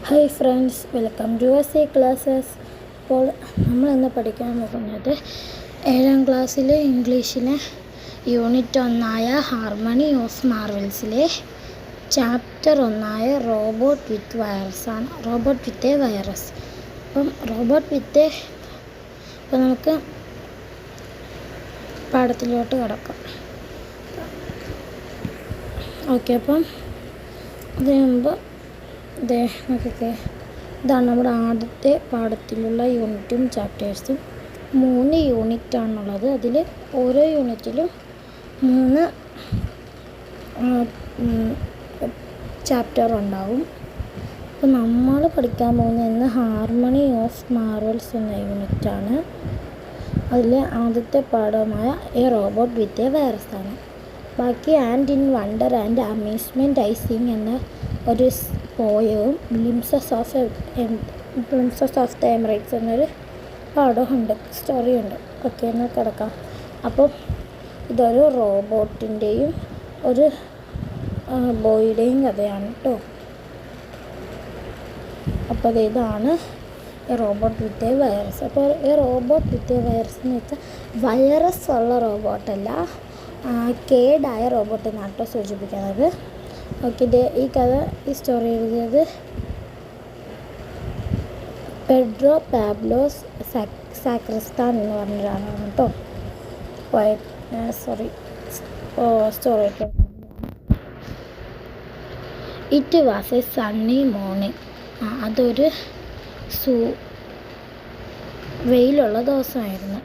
Hi friends, welcome to S classes. ഇപ്പോൾ നമ്മളിന്ന് പഠിക്കാൻ പോകുന്നത് 7ാം ക്ലാസ്സിലെ ഇംഗ്ലീഷിലെ യൂണിറ്റ് 1 ഹാർമണി ഓഫ് മാർവൽസിലെ ചാപ്റ്റർ 1 റോബോട്ട് വിത്ത് വൈറസാണ്. Robot with a virus. അപ്പോൾ നമുക്ക് പാഠത്തിലോട്ട് കിടക്കാം. ഓക്കെ, അപ്പം അതിന് മുമ്പ് നോക്കിക്കേ, ഇതാണ് നമ്മുടെ ആദ്യത്തെ പാഠത്തിലുള്ള യൂണിറ്റും ചാപ്റ്റേഴ്സും. 3 യൂണിറ്റാണുള്ളത്. അതിൽ ഓരോ യൂണിറ്റിലും 3 ചാപ്റ്റർ ഉണ്ടാവും. അപ്പോൾ നമ്മൾ പഠിക്കാൻ പോകുന്ന ഹാർമണി ഓഫ് മാർവൽസ് എന്ന യൂണിറ്റാണ്. അതിൽ ആദ്യത്തെ പാഠമായ a robot with a virus ആണ്. ബാക്കി and in wonder and amusement I sing എന്ന ഒരു പോയവും ഗ്ലിംസസ് ഓഫ് ദ എമിറേറ്റ്സ് എന്നൊരു പാഠമുണ്ട്, സ്റ്റോറിയുണ്ട്. ഓക്കെ, എന്നാൽ കിടക്കാം. അപ്പോൾ ഇതൊരു റോബോട്ടിൻ്റെയും ഒരു ബോയുടെയും കഥയാണ് കേട്ടോ. അപ്പോൾ ഇതാണ് a robot with a virus. അപ്പോൾ a robot with a virus എന്ന് വെച്ചാൽ വൈറസ് ഉള്ള റോബോട്ടല്ല, കേടായ റോബോട്ട് എന്നാണ് കേട്ടോ സൂചിപ്പിക്കുന്നത്. ഓക്കെ, ഈ സ്റ്റോറി എഴുതിയത് പെഡ്രോ പാബ്ലോസ് സാക്രിസ്താൻ എന്ന് പറഞ്ഞ ഒരാളാണ് കേട്ടോ. Story it was a sunny morning. അതൊരു വെയിലുള്ള ദിവസമായിരുന്നു.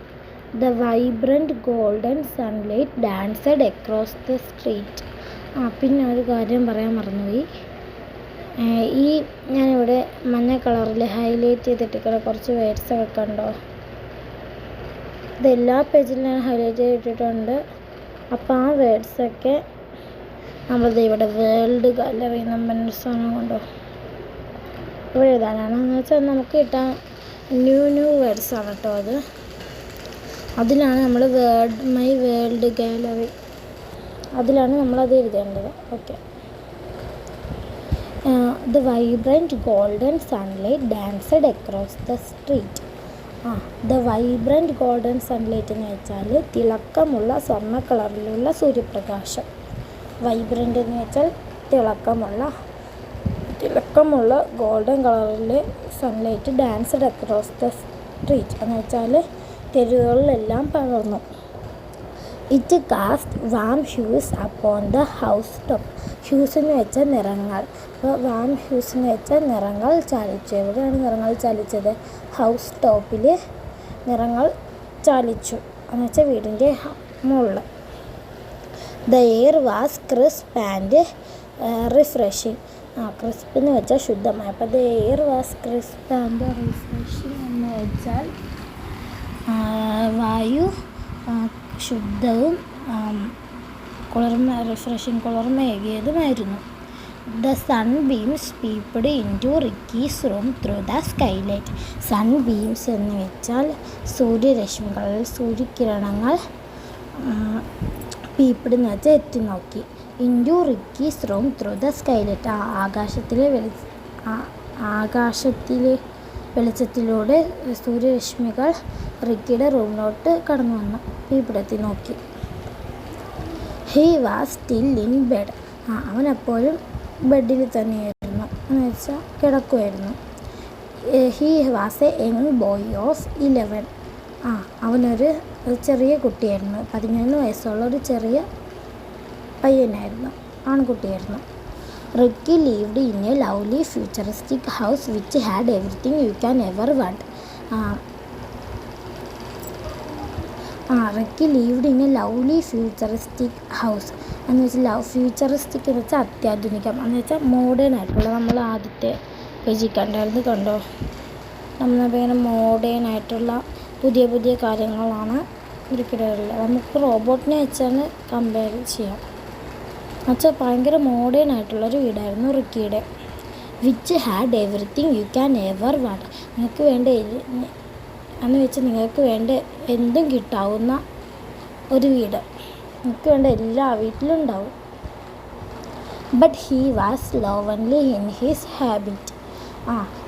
The vibrant golden sunlight danced across the street. പിന്നെ ഒരു കാര്യം പറയാൻ മറന്നുപോയി. ഞാനിവിടെ മഞ്ഞ കളറിൽ ഹൈലൈറ്റ് ചെയ്തിട്ടിരിക്കുന്ന കുറച്ച് വേർഡ്സൊക്കെ കണ്ടോ? ഇതെല്ലാ പേജിലും ഞാൻ ഹൈലൈറ്റ് ചെയ്തിട്ടുണ്ട്. അപ്പോൾ ആ വേർഡ്സൊക്കെ നമ്മളത് ഇവിടെ വേൾഡ് ഗാലറി നമ്പർ സാധനം കൊണ്ടോ ഇവിടെ എഴുതാനാണ്. എന്ന് വെച്ചാൽ നമുക്ക് കിട്ടാൻ ന്യൂ വേർഡ്സാണ് കേട്ടോ. അതിലാണ് നമ്മൾ മൈ വേൾഡ് ഗാലറി, അതിലാണ് നമ്മളത് എഴുതേണ്ടത്. Okay, the vibrant golden sunlight danced across the street. The vibrant golden sunlight എന്ന് വെച്ചാൽ തിളക്കമുള്ള സ്വർണ്ണ കളറിലുള്ള സൂര്യപ്രകാശം. വൈബ്രൻ്റ് എന്ന് വെച്ചാൽ തിളക്കമുള്ള ഗോൾഡൻ കളറിലെ sunlight danced across the street എന്ന് വെച്ചാൽ തെരുവുകളിലെല്ലാം പകർന്നു. It cast warm hues upon the house top. Hues എന്ന് വെച്ചാൽ നിറങ്ങൾ. അപ്പോൾ വാം ഹ്യൂസ് എന്ന് വെച്ചാൽ നിറങ്ങൾ ചാലിച്ചു. എവിടെയാണ് നിറങ്ങൾ ചാലിച്ചത്? ഹൗസ് ടോപ്പിൽ നിറങ്ങൾ ചാലിച്ചു എന്ന് വെച്ചാൽ വീടിൻ്റെ മുകളിൽ. The air was crisp and refreshing. Crisp എന്ന് വെച്ചാൽ ശുദ്ധമായ. അപ്പോൾ the air was crisp and refreshing എന്ന് വെച്ചാൽ വായു ശുദ്ധവും കുളിർമയേകിയതുമായിരുന്നു. The sunbeams peeped into Ricky's room through the skylight. Sunbeams എന്ന് വെച്ചാൽ സൂര്യരശ്മികൾ, സൂര്യകിരണങ്ങൾ. പീപ്ഡ് എന്ന് വെച്ചാൽ എത്തി നോക്കി. Into Ricky's room through the skylight. ആകാശത്തിലെ വെളിച്ചത്തിലൂടെ സൂര്യരശ്മികൾ റിക്കിയുടെ റൂമിലോട്ട് കടന്നു വന്നു. പീപ്പിടെത്തി നോക്കി. He was still in bed. അവനെപ്പോഴും ബെഡിൽ തന്നെയായിരുന്നു, എന്ന് വെച്ചാൽ കിടക്കുമായിരുന്നു. He was a young boy of 11. അവനൊരു ചെറിയ കുട്ടിയായിരുന്നു. 11 വയസ്സുള്ള ഒരു ചെറിയ പയ്യനായിരുന്നു, ആൺകുട്ടിയായിരുന്നു. Ricky lived in a lovely futuristic house which had everything you can ever want. Ricky lived in a lovely futuristic house എന്ന് വെച്ചാൽ ഫ്യൂച്ചറിസ്റ്റിക് എന്ന് വെച്ചാൽ അത്യാധുനികം, എന്ന് വെച്ചാൽ മോഡേൺ ആയിട്ടുള്ള. നമ്മൾ ആദ്യത്തെ പേജിൽ കണ്ടോ? നമ്മളിങ്ങനെ മോഡേൺ ആയിട്ടുള്ള പുതിയ പുതിയ കാര്യങ്ങളാണ് റിക്കിയുള്ളത്. നമുക്ക് റോബോട്ടിനെ വെച്ചാണ് കമ്പയർ ചെയ്യാം. എന്നുവെച്ചാൽ ഭയങ്കര മോഡേൺ ആയിട്ടുള്ളൊരു വീടായിരുന്നു റിക്കിയുടെ. Which had everything you can ever want. നിങ്ങൾക്ക് വേണ്ട എന്ന് വെച്ചാൽ നിങ്ങൾക്ക് വേണ്ട എന്തും കിട്ടാവുന്ന ഒരു വീട്. നിങ്ങൾക്ക് വേണ്ട എല്ലാ വീട്ടിലും ഉണ്ടാവും. but he was slovenly in his habit.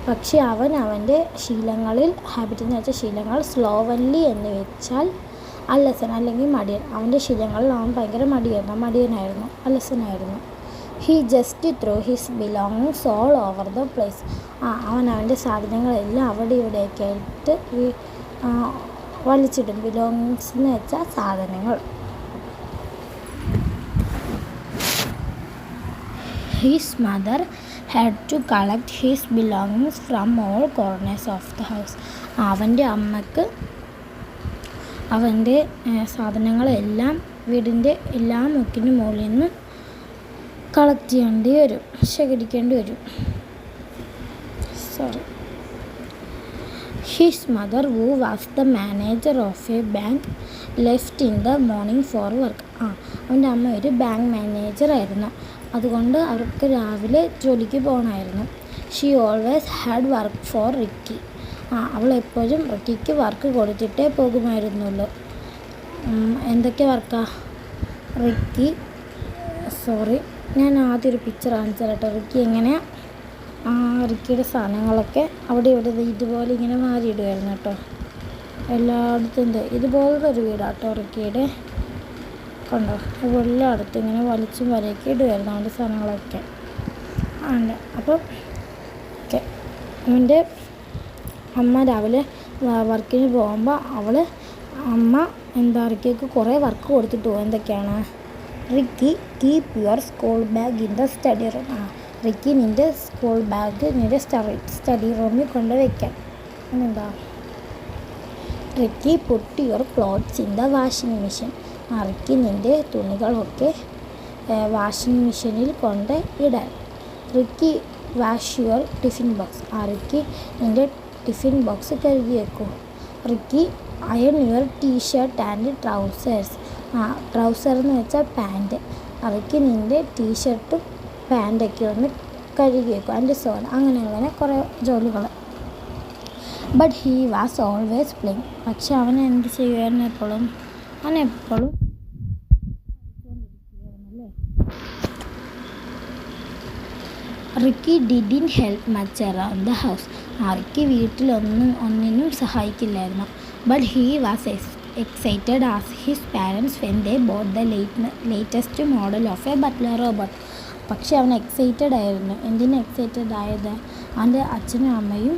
പക്ഷേ അവൻ്റെ ശീലങ്ങളിൽ, ഹാബിറ്റ് എന്ന് വെച്ചാൽ ശീലങ്ങൾ, സ്ലോവൻലി എന്ന് വെച്ചാൽ അലസൻ അല്ലെങ്കിൽ മടിയൻ. അവൻ്റെ ശീലങ്ങളിൽ അവൻ ഭയങ്കര മടിയനായിരുന്നു, അലസനായിരുന്നു. He just threw his belongings all over the place. അവൻ്റെ സാധനങ്ങളെല്ലാം അവിടെ ഇവിടെയൊക്കെ ആയിട്ട് വലിച്ചിടും. ബിലോങ്ങിങ്സ് എന്ന് വെച്ചാൽ സാധനങ്ങൾ. His mother had to collect his belongings from all corners of the house. അവൻ്റെ അമ്മക്ക് അവൻ്റെ സാധനങ്ങളെല്ലാം വീടിൻ്റെ എല്ലാ മുക്കിനും മുകളിൽ നിന്ന് ശേഖരിക്കേണ്ടി വരും. His mother, who was the manager of a bank, left in the morning for work. അവൻ്റെ അമ്മ ഒരു ബാങ്ക് മാനേജറായിരുന്നു, അതുകൊണ്ട് അവർക്ക് രാവിലെ ജോലിക്ക് പോകണമായിരുന്നു. She always hard work for Ricky. അവൾ എപ്പോഴും റിക്കിക്ക് വർക്ക് കൊടുത്തിട്ടേ പോകുമായിരുന്നുള്ളൂ. എന്തൊക്കെ വർക്കാ? ഞാൻ ആദ്യം ഒരു പിക്ചർ കാണിച്ചു തരട്ടെ. റിക്കി എങ്ങനെയാണ് റിക്കിയുടെ സാധനങ്ങളൊക്കെ അവിടെ ഇവിടെ ഇതുപോലെ ഇങ്ങനെ മാറിയിടുമായിരുന്നു കേട്ടോ. എല്ലായിടത്തും ഇതുപോലത്തെ ഒരു വീടാട്ടോ റിക്കിയുടെ. കണ്ടോ, എല്ലായിടത്തും ഇങ്ങനെ വലിച്ചും വരയൊക്കെ ഇടുമായിരുന്നു അവൻ്റെ സാധനങ്ങളൊക്കെ. അപ്പം അവൻ്റെ അമ്മ രാവിലെ വർക്കിന് പോകുമ്പോൾ റിക്കിക്ക് കുറേ വർക്ക് കൊടുത്തിട്ട് പോകും. എന്തൊക്കെയാണ്? Ricky, keep your school bag in the study room. Ricky, നിൻ്റെ സ്കൂൾ ബാഗ് നിൻ്റെ സ്റ്റഡി റൂമിൽ കൊണ്ട് വയ്ക്കാൻ. എന്താ? Ricky, put your clothes in the washing machine. Ricky, നിൻ്റെ തുണികളൊക്കെ വാഷിംഗ് മെഷീനിൽ കൊണ്ട് ഇടാൻ. Ricky, wash your tiffin box. Ricky, നിൻ്റെ ടിഫിൻ ബോക്സ് കഴുകി വെക്കൂ. Ricky, iron your T-shirt and trousers. Trouser എന്ന് വെച്ചാൽ പാൻറ്റ്. റിക്കി, നിൻ്റെ ടീഷർട്ടും പാൻറ്റൊക്കെ ഒന്ന് കഴുകി വെക്കും. And so on. അങ്ങനെ കുറേ ജോലികൾ. But he was always playing. പക്ഷെ അവൻ എന്ത് ചെയ്യുമായിരുന്നു? എപ്പോഴും Ricky didn't help much around the house. Ricky വീട്ടിലൊന്നിനും സഹായിക്കില്ലായിരുന്നു. But he was excited as his parents when they bought the latest model of a butler robot. പക്ഷെ അവൻ എക്സൈറ്റഡ് ആയിരുന്നു. എന്തിനാണ് എക്സൈറ്റഡ് ആയത്? അവൻ്റെ അച്ഛനും അമ്മയും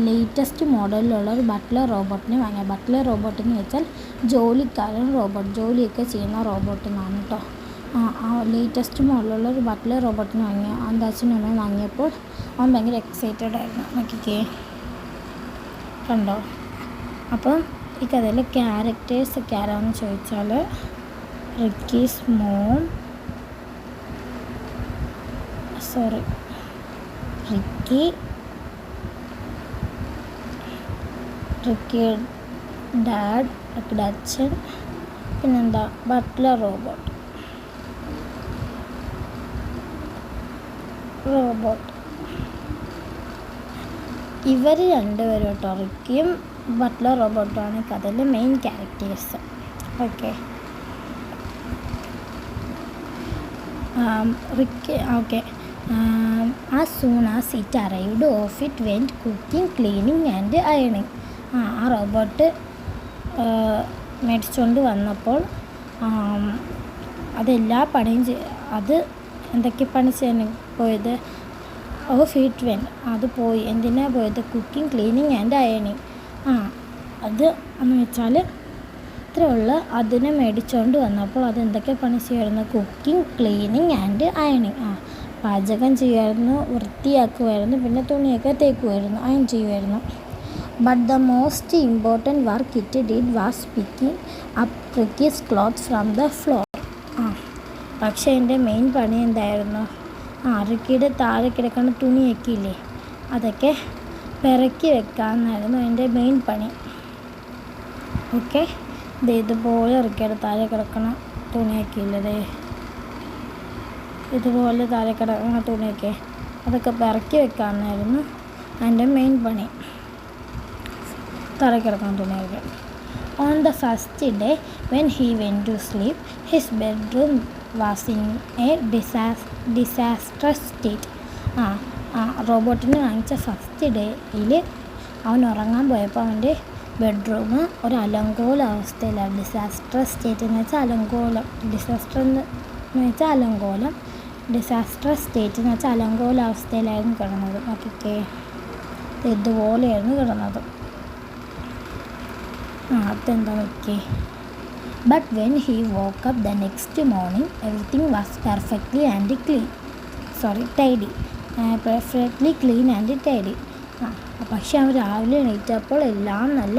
ലേറ്റസ്റ്റ് മോഡലിലുള്ള ഒരു ബട്ട്ലർ റോബോട്ടിനെ വാങ്ങിയ. ബട്ട്ലർ റോബോട്ട് എന്ന് വെച്ചാൽ ജോലിക്കാരൻ റോബോട്ട്, ജോലിയൊക്കെ ചെയ്യുന്ന റോബോട്ട് എന്നാണ് കേട്ടോ. ലേറ്റസ്റ്റ് മോഡലുള്ള ഒരു ബട്ട്ലർ റോബോട്ടിനെ വാങ്ങിയ. അവൻ്റെ അച്ഛനും അമ്മയും വാങ്ങിയപ്പോൾ അവൻ ഭയങ്കര എക്സൈറ്റഡ് ആയിരുന്നു. നോക്കിക്കേ, കണ്ടോ? അപ്പം ഈ കഥയിലെ ക്യാരക്ടേഴ്സ് ഒക്കെ ആരാണെന്ന് ചോദിച്ചാൽ റിക്കീസ് മോം, റിക്കി ഡാഡ്, റിക്കിയുടെ അച്ഛൻ, പിന്നെന്താ ബട്ട്ലർ റോബോട്ട്. ഇവർ രണ്ടുപേരും കേട്ടോ, റിക്കിയും ബട്ട്ലർ റോബോട്ടുമാണ് കഥയിലെ main characters. Ricky as soon as it arrived off it went cooking, cleaning and ironing. ആ റോബോട്ട് മേടിച്ചുകൊണ്ട് വന്നപ്പോൾ അതെല്ലാ പണിയും അത് എന്തൊക്കെ പണി ചെയ്യാൻ പോയത്? ഓഫ് ഇറ്റ് വെൻ, അത് പോയി. എന്തിനാണ് പോയത്? കുക്കിംഗ്, ക്ലീനിങ് ആൻഡ് അയണിങ്. അത് എന്ന് വെച്ചാൽ ഇത്രയുള്ള അതിനെ മേടിച്ചുകൊണ്ട് വന്നപ്പോൾ അത് എന്തൊക്കെ പണി ചെയ്യുമായിരുന്നു? കുക്കിംഗ്, ക്ലീനിങ് ആൻഡ് അയണിങ്. പാചകം ചെയ്യുമായിരുന്നു, വൃത്തിയാക്കുമായിരുന്നു, പിന്നെ തുണിയൊക്കെ തേക്കുമായിരുന്നു, അയൺ ചെയ്യുമായിരുന്നു. But the most important work it did was picking up Ricky's cloth from the floor. പക്ഷേ എൻ്റെ മെയിൻ പണി എന്തായിരുന്നു? റിക്കിയുടെ താഴെ കിടക്കുന്ന തുണിയൊക്കെ ഇല്ലേ, അതൊക്കെ പെറുക്കി വെക്കാമെന്നായിരുന്നു എൻ്റെ മെയിൻ പണി. ഇതുപോലെ റിക്കിയുടെ താഴെ കിടക്കുന്ന തുണിയൊക്കെ ഇല്ലേ, ഇതുപോലെ താഴെ കിടക്കുന്ന തുണിയൊക്കെ അതൊക്കെ പെറുക്കി വെക്കാമെന്നായിരുന്നു എൻ്റെ മെയിൻ പണി, താഴെ കിടക്കുന്ന തുണിയൊക്കെ. On the first day when he went to sleep, his bedroom was in a disastrous state. റോബോട്ടിന് വാങ്ങിച്ച ഫസ്റ്റ് ഡേയിൽ അവൻ ഉറങ്ങാൻ പോയപ്പോൾ അവൻ്റെ ബെഡ്റൂം ഒരു അലങ്കോല അവസ്ഥയിലാണ്. ഡിസാസ്റ്റർ സ്റ്റേറ്റ് എന്ന് വെച്ചാൽ അലങ്കോലം, ഡിസാസ്റ്റർ സ്റ്റേറ്റ് എന്ന് വെച്ചാൽ അലങ്കോല അവസ്ഥയിലായിരുന്നു കിടന്നത്. നോക്കിക്കേ, ഇതുപോലെയായിരുന്നു കിടന്നത്. അതെന്താ നോക്കിയേ. But when he woke up the next morning everything was perfectly and clean tidy perfectly clean and tidy. പക്ഷെ അവൻ രാവിലെ എണീറ്റപ്പോൾ എല്ലാം നല്ല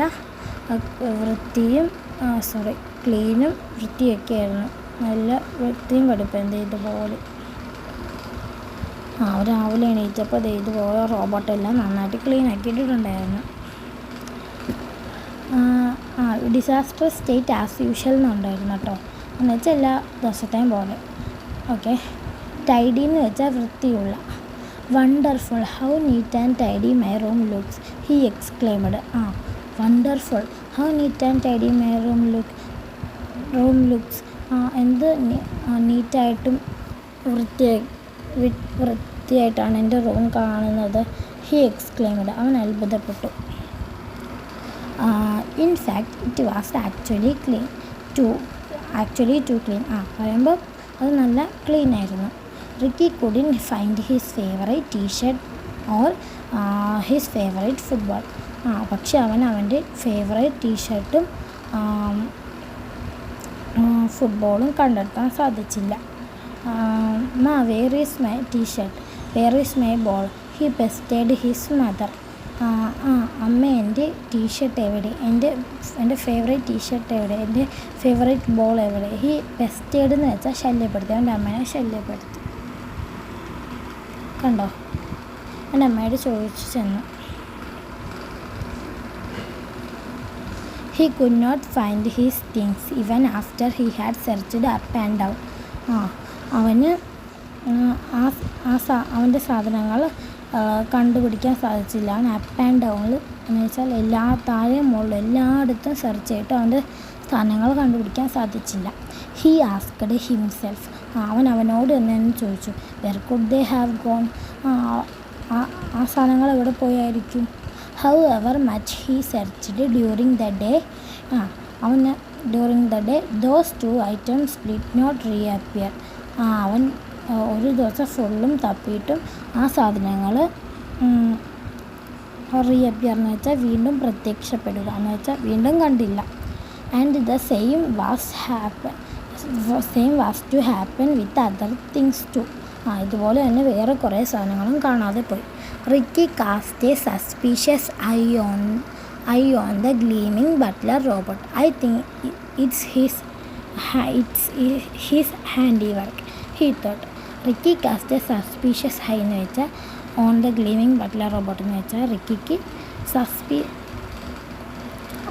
ക്ലീനും വൃത്തിയൊക്കെ ആയിരുന്നു. നല്ല വൃത്തിയും വെടിപ്പും ഇതുപോലെ. രാവിലെ എണീറ്റപ്പോൾ ഇതുപോലെ റോബോട്ടെല്ലാം നന്നായിട്ട് ക്ലീൻ ആക്കിയിട്ടുണ്ടായിരുന്നു. ഡിസാസ്റ്റർ സ്റ്റേറ്റ് ആസ് യൂഷ്വൽ എന്നുണ്ടായിരുന്നു കേട്ടോ, എന്ന് വെച്ചാൽ എല്ലാ ദിവസത്തെയും പോലെ. ഓക്കെ. ടൈഡി എന്ന് വെച്ചാൽ വൃത്തിയുള്ള. Wonderful, how neat and tidy my room looks, he exclaimed. Wonderful, how neat and tidy my room looks. എന്ത് നീറ്റായിട്ടും വൃത്തിയായിട്ടാണ് എൻ്റെ റൂം കാണുന്നത്. ഹി എക്സ്ക്ലെയിംഡ്, അവൻ അത്ഭുതപ്പെട്ടു. In fact it was actually too clean. പറയുമ്പോൾ അത് നല്ല ക്ലീൻ ആയിരുന്നു. Ricky couldn't find his favourite T-shirt or his favourite football. പക്ഷെ അവൻ്റെ ഫേവറേറ്റ് ടീഷർട്ടും ഫുട്ബോളും കണ്ടെത്താൻ സാധിച്ചില്ല. Where is my T-shirt, where is my ball, he pestered his mother. അമ്മ, എൻ്റെ ടീഷർട്ട് എവിടെ, എൻ്റെ ഫേവറേറ്റ് ടീഷർട്ട് എവിടെ, എൻ്റെ ഫേവറേറ്റ് ബോൾ എവിടെ. ഹി പെസ്റ്റേഡ് എന്ന് വെച്ചാൽ ശല്യപ്പെടുത്തി, അവൻ്റെ അമ്മേനെ ശല്യപ്പെടുത്തി. കണ്ടോ, എൻ്റെ അമ്മയോട് ചോദിച്ചു ചെന്നു. He could not find his things even after he had searched up and down. അവൻ്റെ സാധനങ്ങൾ കണ്ടുപിടിക്കാൻ സാധിച്ചില്ല. അവൻ അപ്പ് ആൻഡ് ഡൗണിൽ എന്ന് വെച്ചാൽ താഴെയും മുകളിലും എല്ലായിടത്തും സെർച്ച് ചെയ്തിട്ട് അവൻ്റെ സ്ഥാനങ്ങൾ കണ്ടുപിടിക്കാൻ സാധിച്ചില്ല. ഹി ആസ്ക്ഡ് ഹിംസെൽഫ്, അവനോട് തന്നെ ചോദിച്ചു, where could they have gone, ആ സാധനങ്ങൾ എവിടെ പോയായിരിക്കും. However much he searched during the day those two items did not reappear. അവൻ ഒരു ദിവസം ഫുള്ളും തപ്പിയിട്ടും ആ സാധനങ്ങൾ റീഅപ്പിയർ എന്ന് വെച്ചാൽ വീണ്ടും പ്രത്യക്ഷപ്പെടുക എന്ന് വെച്ചാൽ വീണ്ടും കണ്ടില്ല. And the same was to happen with other things too. ഇതുപോലെ തന്നെ വേറെ കുറേ സാധനങ്ങളും കാണാതെ പോയി. Ricky cast a suspicious eye on the gleaming butler robot. I think it's his handiwork, he thought. Ricky cast a suspicious eye എന്ന് വെച്ചാൽ on the gleaming butler robot എന്ന് വെച്ചാൽ റിക്കിക്ക്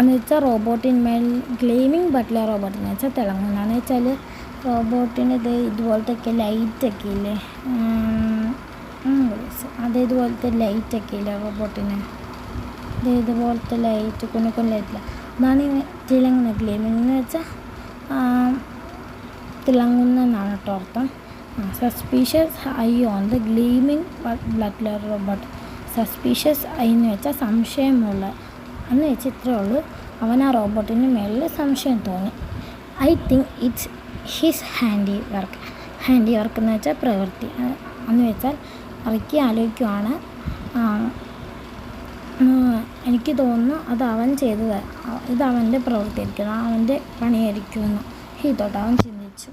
എന്ന് വെച്ചാൽ റോബോട്ടിന്മേൽ ഗ്ലീമിങ് ബട്ട്ലർ റോബോട്ട് എന്ന് വെച്ചാൽ തിളങ്ങുന്നതെന്ന് വെച്ചാൽ റോബോട്ടിന് ഇതുപോലത്തെ ലൈറ്റൊക്കെ ഇല്ലേ, അതേതുപോലത്തെ ലൈറ്റൊക്കെ ഇല്ലേ റോബോട്ടിന്, ഇതുപോലത്തെ ലൈറ്റ് കുഞ്ഞു ലൈറ്റില്ല, അതാണ് തിളങ്ങുന്ന. ഗ്ലീമിങ് എന്ന് വെച്ചാൽ തിളങ്ങുന്നതെന്നാണ് കേട്ടോ അർത്ഥം. Suspicious eye on the gleaming butler robot. Suspicious eye എന്ന് വെച്ചാൽ സംശയമുള്ള എന്ന് വെച്ചാൽ ഇത്രയേ ഉള്ളൂ. അവൻ ആ റോബോട്ടിന് മേളിൽ സംശയം തോന്നി. ഐ തിങ്ക് ഇറ്റ്സ് ഹിസ് ഹാൻഡിവർക്ക് എന്ന് വെച്ചാൽ പ്രവൃത്തി എന്ന് വെച്ചാൽ റിക്കി ആലോചിക്കുവാണ്, എനിക്ക് തോന്നുന്നു അത് അവൻ ചെയ്തത്, ഇത് അവൻ്റെ പ്രവൃത്തിയായിരിക്കും, അവൻ്റെ പണിയായിരിക്കുമെന്ന് തൊട്ട് അവൻ ചിന്തിച്ചു.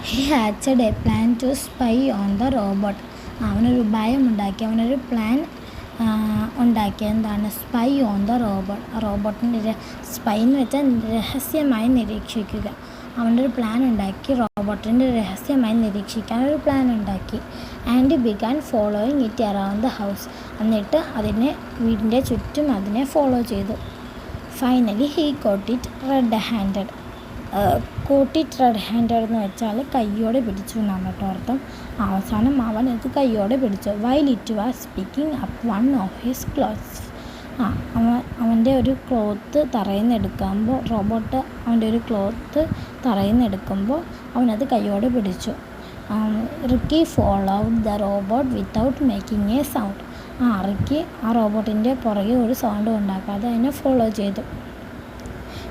He hatched a plan to spy on the robot. അവനൊരു ഉപായം ഉണ്ടാക്കി, അവനൊരു പ്ലാൻ ഉണ്ടാക്കി. എന്താണ്? സ്പൈ ഓൺ ദ റോബോട്ടിൻ്റെ സ്പൈ എന്ന് വെച്ചാൽ രഹസ്യമായി നിരീക്ഷിക്കുക. അവൻ്റെ ഒരു പ്ലാൻ ഉണ്ടാക്കി, റോബോട്ടിൻ്റെ രഹസ്യമായി നിരീക്ഷിക്കാനൊരു പ്ലാൻ ഉണ്ടാക്കി. And began following it around the house. എന്നിട്ട് വീടിൻ്റെ ചുറ്റും അതിനെ ഫോളോ ചെയ്തു. Finally he caught it red handed എന്ന് വെച്ചാൽ കയ്യോടെ പിടിച്ചു എന്നാണ് കേട്ടോ അർത്ഥം. അവസാനം അവൻ ഇത് കയ്യോടെ പിടിച്ചു. While it was picking up one of his clothes. അവൻ്റെ ഒരു ക്ലോത്ത് റോബോട്ട് അവൻ്റെ ഒരു ക്ലോത്ത് തറയിൽ നിന്ന് എടുക്കുമ്പോൾ അവനത് കയ്യോടെ പിടിച്ചു. Ricky followed the robot without making A sound. Ricky ആ റോബോട്ടിൻ്റെ പുറകെ ഒരു സൗണ്ടും ഉണ്ടാക്കാതെ അതിനെ ഫോളോ ചെയ്തു.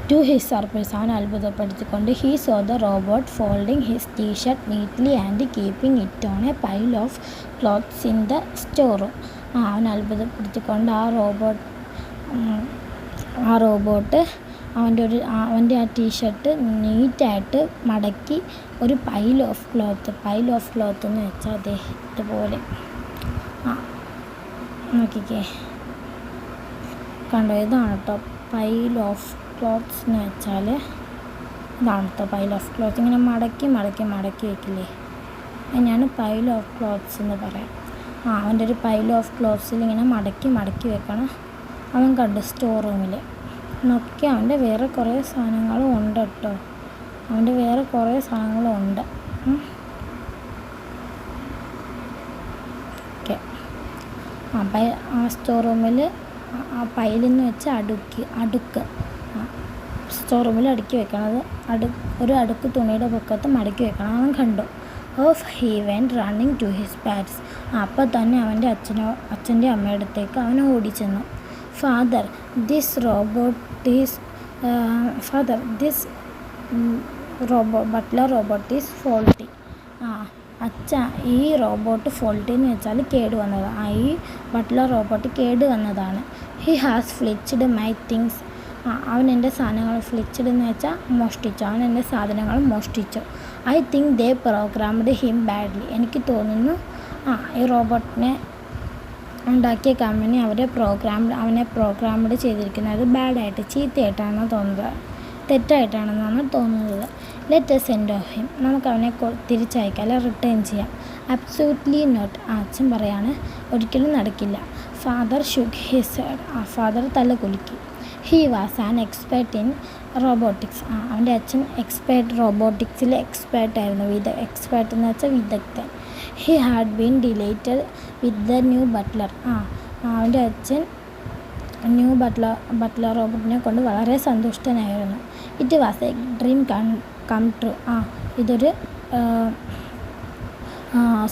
ടു ഹിസ് സർപ്രൈസ്, അവൻ അത്ഭുതപ്പെടുത്തിക്കൊണ്ട്, he saw the robot folding his T-shirt neatly and keeping it on a pile of clothes in the store room. അവൻ അത്ഭുതപ്പെടുത്തിക്കൊണ്ട് ആ റോബോട്ട് അവൻ്റെ ആ ടീഷർട്ട് നീറ്റായിട്ട് മടക്കി ഒരു പൈൽ ഓഫ് ക്ലോത്ത് എന്ന് വെച്ചാൽ അതെ ഇതുപോലെ നോക്കിക്കേ, കണ്ടോ, ഇതാണ് കേട്ടോ പൈൽ ഓഫ് ക്ലോത്ത്സ് എന്ന് വെച്ചാൽ ഇതാണ് കേട്ടോ പൈൽ ഓഫ് ക്ലോത്ത്. ഇങ്ങനെ മടക്കി വയ്ക്കില്ലേ, അതിനാണ് പൈൽ ഓഫ് ക്ലോത്ത്സ് എന്ന് പറയാം. അവൻ്റെ ഒരു പൈൽ ഓഫ് ക്ലോത്ത്സിൽ ഇങ്ങനെ മടക്കി വെക്കണം. അവൻ കണ്ടു സ്റ്റോർ റൂമിൽ നോക്കി. അവൻ്റെ വേറെ കുറേ സാധനങ്ങളും ഉണ്ട് കേട്ടോ, ഓക്കെ. ആ സ്റ്റോർ റൂമിൽ ആ പൈലെന്ന് വെച്ച് അടുക്ക് സ്റ്റോർ റൂമിൽ അടുക്കി വെക്കണത് ഒരു അടുക്ക് തുണിയുടെ പൊക്കത്ത് മടക്കി വെക്കണം. അവൻ കണ്ടു. Off he went running to his parents. അപ്പോൾ തന്നെ അവൻ്റെ അച്ഛൻ്റെ അമ്മയുടെ അടുത്തേക്ക് അവൻ ഓടിച്ചെന്നു. Father this butler robot is faulty. അച്ഛ, ഈ റോബോട്ട് ഫോൾട്ടി എന്ന് വെച്ചാൽ കേടുവന്നതാണ്. ഈ ബട്ട്ലർ റോബോട്ട് കേടുവന്നതാണ്. He has filched my things. അവൻ എൻ്റെ സാധനങ്ങൾ, ഫ്ലിച്ച്ഡ് എന്ന് വെച്ചാൽ മോഷ്ടിച്ചു, അവൻ എൻ്റെ സാധനങ്ങൾ മോഷ്ടിച്ചു. I think they programmed him badly. എനിക്ക് തോന്നുന്നു ഈ റോബോട്ടിനെ ഉണ്ടാക്കിയ കമ്പനി അവനെ പ്രോഗ്രാംഡ് ചെയ്തിരിക്കുന്നത് ബാഡായിട്ട്, ചീത്തയായിട്ടാണ് തോന്നുന്നത്, തെറ്റായിട്ടാണെന്നാണ് തോന്നുന്നത്. Let us send off him. നമുക്ക് അവനെ തിരിച്ചയക്കാം, അല്ലെ റിട്ടേൺ ചെയ്യാം. Absolutely not. അച്ഛൻ പറയാണ് ഒരിക്കലും നടക്കില്ല. Father shook his head. Father തല കുലുക്കി. He was an expert in robotics. അവൻ്റെ അച്ഛൻ റോബോട്ടിക്സിൽ എക്സ്പേർട്ടായിരുന്നു. എക്സ്പേർട്ട് എന്ന് വെച്ചാൽ വിദഗ്ധൻ. He had been delighted with the new butler. അവൻ്റെ അച്ഛൻ ന്യൂ ബട്ട്ലർ റോബോട്ടിനെ കൊണ്ട് വളരെ സന്തുഷ്ടനായിരുന്നു. It was a dream come true. ഇതൊരു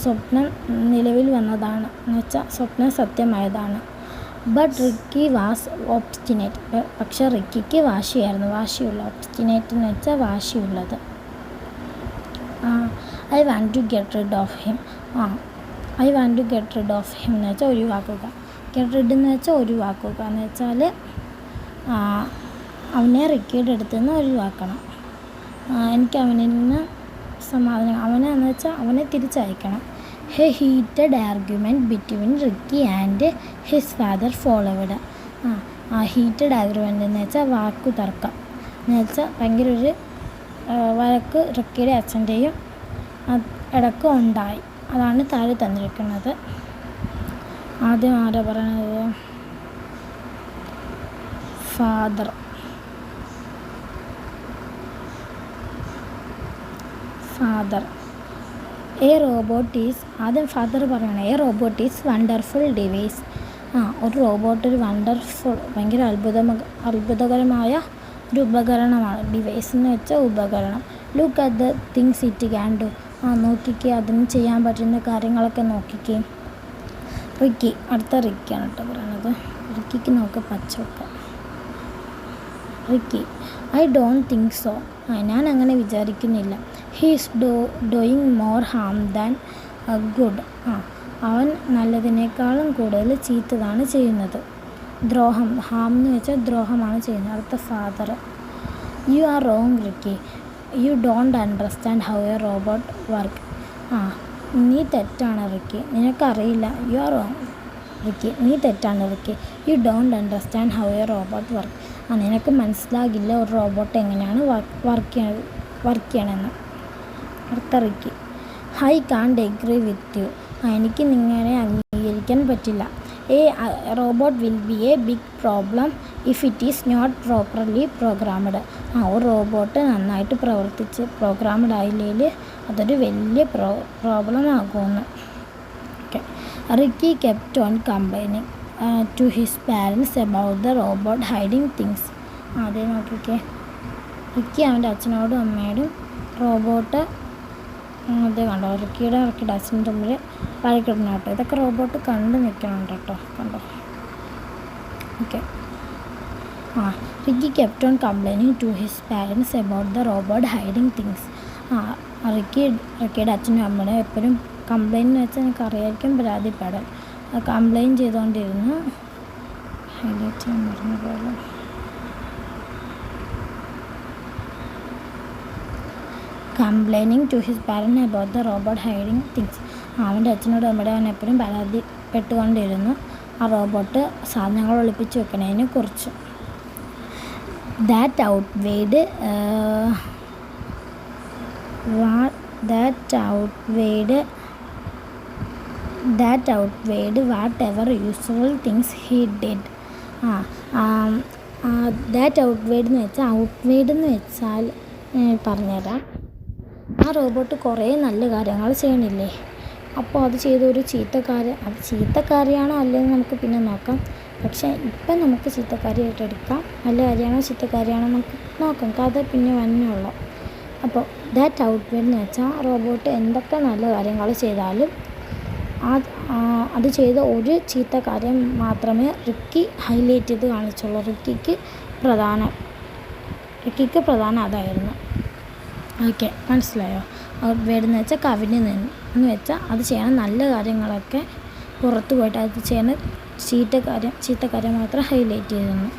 സ്വപ്നം നിലവിൽ വന്നതാണ് എന്ന് വെച്ചാൽ സ്വപ്നം സത്യമായതാണ്. But Ricky was obstinate. പക്ഷെ റിക്കിക്ക് വാശിയുള്ള. ഒബ്സ്റ്റിനേറ്റ് എന്ന് വെച്ചാൽ വാശിയുള്ളത്. I want to get rid of him. എന്ന് വെച്ചാൽ ഒഴിവാക്കുക. ഗെറ്റ് റിഡ് എന്ന് വെച്ചാൽ ഒഴിവാക്കുക എന്ന് വെച്ചാൽ അവനെ റിക്കിയുടെ അടുത്ത് നിന്ന് ഒഴിവാക്കണം. എനിക്ക് അവനിൽ നിന്ന് അവനെന്ന് വെച്ചാൽ അവനെ തിരിച്ചയക്കണം. A heated argument between Ricky and his father followed. Heated argument എന്ന് വെച്ചാൽ വാക്കുതർക്കം എന്ന് വെച്ചാൽ ഭയങ്കര ഒരു വഴക്ക് റിക്കിയുടെ അച്ഛൻ്റെയും ഇടയ്ക്ക് ഉണ്ടായി. അതാണ് താഴെ തന്നിരിക്കുന്നത്. ആദ്യം ആരാ പറയണത്? ഫാദർ. എ റോബോട്ട് ഈസ്, ആദ്യം ഫാദർ പറയണം, A robot is wonderful device. ഒരു റോബോട്ട് ഒരു വണ്ടർഫുൾ, ഭയങ്കര അത്ഭുതകരമായ ഒരു ഉപകരണമാണ്. ഡിവൈസ് എന്ന് വെച്ചാൽ ഉപകരണം. Look at the things it can do. നോക്കിക്കേ, അതിന് ചെയ്യാൻ പറ്റുന്ന കാര്യങ്ങളൊക്കെ നോക്കിക്കേ. അടുത്ത റിക്കിയാണ് കേട്ടോ പറയണത്. റിക്കിക്ക് നോക്ക് പച്ചവെക്ക. Ricky, I don't think so. ഞാൻ അങ്ങനെ വിചാരിക്കുന്നില്ല. He's doing more harm than good. അവൻ നല്ലതിനേക്കാളും കൂടുതൽ ചീത്തതാണ് ചെയ്യുന്നത്. ദ്രോഹം, ഹാം എന്ന് വെച്ചാൽ ദ്രോഹമാണ് ചെയ്യുന്നത്. അടുത്ത father, you are wrong Ricky. You don't understand how a robot work. നീ തെറ്റാണ് റിക്കി, നിനക്കറിയില്ല. യു ആർ റോങ് റിക്കി, നീ തെറ്റാണ് Ricky. You don't understand how a robot work. നിനക്ക് മനസ്സിലാകില്ല ഒരു റോബോട്ട് എങ്ങനെയാണ് വർക്ക് ചെയ്യണമെന്ന്. അടുത്ത Ricky, I can't agree with you. എനിക്ക് നിങ്ങളെ അംഗീകരിക്കാൻ പറ്റില്ല. Robot will be a big problem if it is not properly programmed. ഒരു റോബോട്ട് നന്നായിട്ട് പ്രോഗ്രാംഡ് ആയില്ലെങ്കിൽ അതൊരു വലിയ പ്രോബ്ലം ആകുമെന്ന്. Okay. Ricky kept on complaining to his parents about the robot hiding things. അതേ നോക്കിക്കേ, റിക്കി അവൻ്റെ അച്ഛനോടും അമ്മയോടും റോബോട്ട് ഇത് കണ്ടോ, റിക്കിയുടെ അച്ഛനും തമ്മിൽ വഴക്കിടുന്ന കേട്ടോ. ഇതൊക്കെ റോബോട്ട് കണ്ട് നിൽക്കണുണ്ട് കേട്ടോ, കണ്ടോ. Okay. Ricky kept on complaining to his parents about the robot hiding things. റിക്കിയുടെ അച്ഛനും അമ്മയും എപ്പോഴും കംപ്ലൈൻറ്റ് വെച്ചാൽ എനിക്ക് അറിയായിരിക്കും പരാതിപ്പെടൽ. കംപ്ലൈൻറ്റ് ചെയ്തുകൊണ്ടിരുന്നു. ഹൈലൈറ്റ് ചെയ്യാൻ പറഞ്ഞ പോലെ complaining to his parents about the robot hiding things. അവൻ്റെ അച്ഛനോട് അമ്മയുടെ അവൻ എപ്പോഴും പരാതിപ്പെട്ടുകൊണ്ടിരുന്നു ആ റോബോട്ട് സാധനങ്ങൾ ഒളിപ്പിച്ച് വെക്കണതിനെ കുറിച്ച്. That outweighed whatever useful things he did. That outweighed എന്ന് വെച്ചാൽ പറഞ്ഞുതരാം. ആ റോബോട്ട് കുറേ നല്ല കാര്യങ്ങൾ ചെയ്യണില്ലേ, അപ്പോൾ അത് ചെയ്തൊരു അത് ചീത്തക്കാരിയാണോ അല്ലെന്ന് നമുക്ക് പിന്നെ നോക്കാം. പക്ഷേ ഇപ്പം നമുക്ക് ചീത്തക്കാരിയായിട്ട് എടുക്കാം. നല്ല കാര്യമാണോ ചീത്തക്കാരിയാണോ നമുക്ക് നോക്കാം, കഥ പിന്നെ വന്നുള്ളൂ. അപ്പോൾ ദാറ്റ് ഔട്ട്വേഡ് എന്ന് വെച്ചാൽ റോബോട്ട് എന്തൊക്കെ നല്ല കാര്യങ്ങൾ ചെയ്താലും അത് ചെയ്ത ഒരു ചീത്ത കാര്യം മാത്രമേ റിക്കി ഹൈലൈറ്റ് ചെയ്ത് കാണിച്ചുള്ളൂ. റിക്കിക്ക് പ്രധാനം അതായിരുന്നു. ഓക്കെ, മനസ്സിലായോ? ഔട്ട്വേഡ് എന്ന് വെച്ചാൽ കവിഞ്ഞ് നിന്ന് എന്ന് വെച്ചാൽ അത് ചെയ്യണ നല്ല കാര്യങ്ങളൊക്കെ പുറത്ത് പോയിട്ട് അത് ചെയ്യണ ചീത്ത കാര്യം മാത്രം ഹൈലൈറ്റ് ചെയ്തിരുന്നു.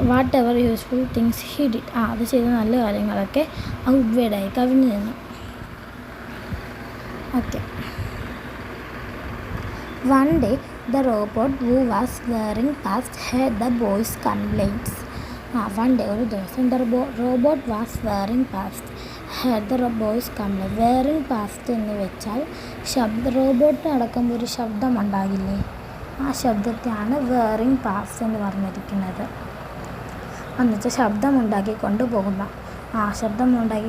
What ever useful things he did. അത് ചെയ്ത നല്ല കാര്യങ്ങളൊക്കെ ഔട്ട്വേഡായി കവിഞ്ഞ് നിന്നു. Okay. One day, the robot who was wearing past heard the boys' complaints. One day, ഒരു ദിവസം the robot was wearing past heard the boys' complaints. Wearing past എന്ന് വെച്ചാൽ റോബോട്ട് നടക്കുമ്പോൾ ഒരു ശബ്ദം ഉണ്ടാകില്ലേ, ആ ശബ്ദത്തെയാണ് wearing past എന്ന് പറഞ്ഞിരിക്കുന്നത്. എന്നുവെച്ചാൽ ശബ്ദമുണ്ടാക്കി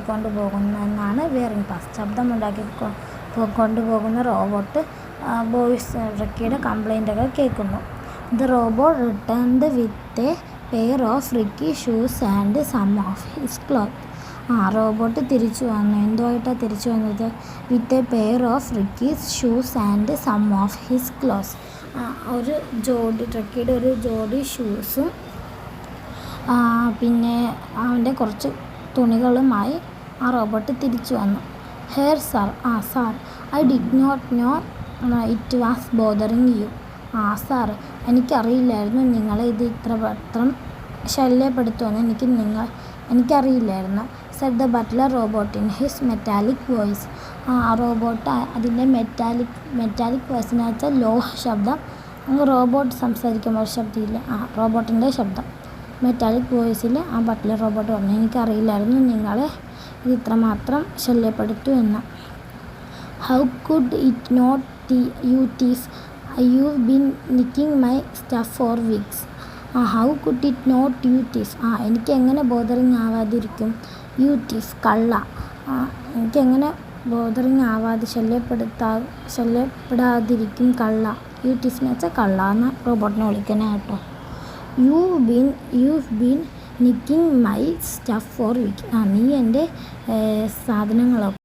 കൊണ്ടുപോകുന്നതെന്നാണ് wearing past. ശബ്ദമുണ്ടാക്കി കൊണ്ടുപോകുന്ന റോബോട്ട് റിക്കിയുടെ കംപ്ലൈൻറ്റൊക്കെ കേൾക്കുന്നു. The robot returned with a pair of Ricky shoes and some of his cloth. Robot തിരിച്ചു വന്നു. എന്തുമായിട്ടാണ് തിരിച്ചു വന്നത്? With a pair of Ricky's shoes and some of his clothes. റിക്കിയുടെ ഒരു ജോഡി ഷൂസും പിന്നെ അവൻ്റെ കുറച്ച് തുണികളുമായി ആ റോബോട്ട് തിരിച്ചു വന്നു. Here sir. Sir, I did not know it was bothering you. Sir, എനിക്കറിയില്ലായിരുന്നു നിങ്ങളെ ഇത് ഇത്രമാത്രം ശല്യപ്പെടുത്തുമെന്ന് എനിക്കറിയില്ലായിരുന്നു. Said the butler robot in his metallic voice. Robot അതിൻ്റെ മെറ്റാലിക് വോയിസ് എന്ന് വെച്ചാൽ ലോഹ ശബ്ദം. റോബോട്ട് സംസാരിക്കുമ്പോൾ ശബ്ദമില്ല, റോബോട്ടിൻ്റെ ശബ്ദം മെറ്റാലിക് വോയിസിൽ ആ ബട്ട്ലർ റോബോട്ട് പറഞ്ഞു, എനിക്കറിയില്ലായിരുന്നു നിങ്ങളെ ഇത് ഇത്രമാത്രം ശല്യപ്പെടുത്തു എന്ന്. How could it not you thief, you've been nicking my stuff for weeks. How could it not you thief. എനിക്ക് എങ്ങനെ ബോദറിങ് ആവാതിരിക്കും? യു തീഫ്, കള്ള. എനിക്കെങ്ങനെ ബോദറിങ് ആവാതെ ശല്യപ്പെടാതിരിക്കും കള്ള. യു തീഫ് എന്ന് വെച്ചാൽ കള്ള എന്ന് റോബോട്ടിനെ വിളിക്കണേ കേട്ടോ. You've been nicking my stuff for weeks. നീ എൻ്റെ സാധനങ്ങളൊക്കെ